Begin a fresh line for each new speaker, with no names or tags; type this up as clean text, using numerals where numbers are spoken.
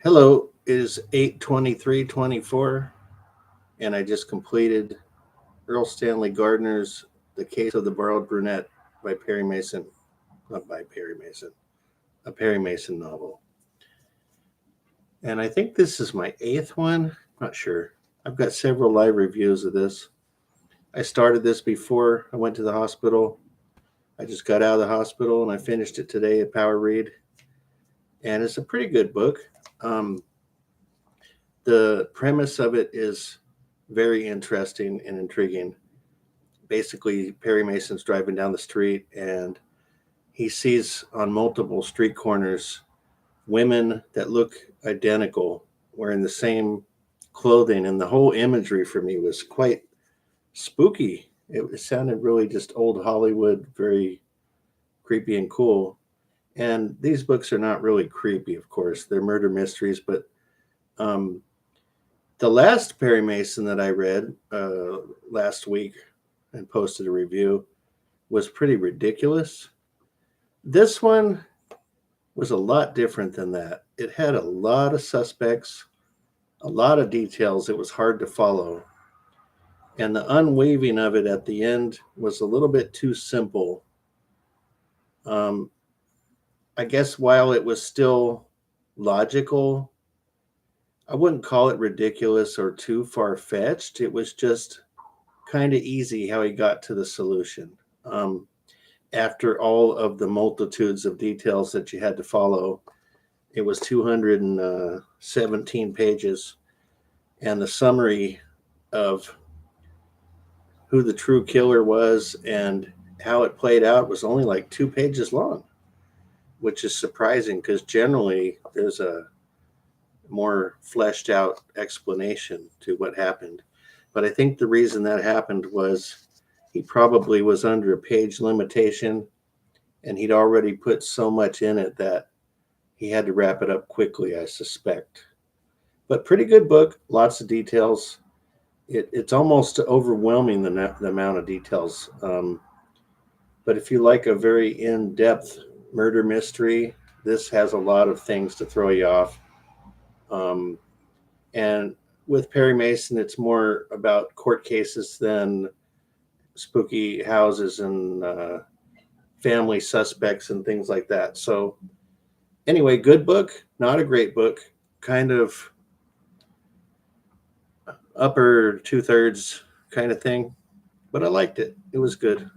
Hello, it is 8:23:24, and I just completed Erle Stanley Gardner's The Case of the Borrowed Brunette by Perry Mason. Not by Perry Mason, a Perry Mason novel. And I think this is my eighth one. Not sure. I've got several live reviews of this. I started this before I went to the hospital. I just got out of the hospital and I finished it today at Power Read. And it's a pretty good book. Um, the premise of it is very interesting and intriguing. Basically, Perry Mason's driving down the street and he sees on multiple street corners women that look identical, wearing the same clothing. And the whole imagery for me was quite spooky. It sounded really just old Hollywood, very creepy and cool. And these books are not really creepy, of course. They're murder mysteries, but um, the last Perry Mason that I read last week and posted a review was pretty ridiculous. This one was a lot different than that. It had a lot of suspects, a lot of details. It was hard to follow. And the unweaving of it at the end was a little bit too simple. Um, I guess while it was still logical, I wouldn't call it ridiculous or too far fetched. It was just kind of easy how he got to the solution. Um, After all of the multitudes of details that you had to follow, it was 217 pages. And the summary of who the true killer was and how it played out was only like 2 pages long, which is surprising because generally there's a more fleshed out explanation to what happened. But I think the reason that happened was he probably was under a page limitation and he'd already put so much in it that he had to wrap it up quickly, I suspect. But pretty good book, lots of details. It's almost overwhelming the amount of details. But if you like a very in depth murder mystery, this has a lot of things to throw you off. Um, and with Perry Mason, it's more about court cases than spooky houses and family suspects and things like that. So, anyway, good book, not a great book, kind of upper two thirds kind of thing, but I liked it. It was good.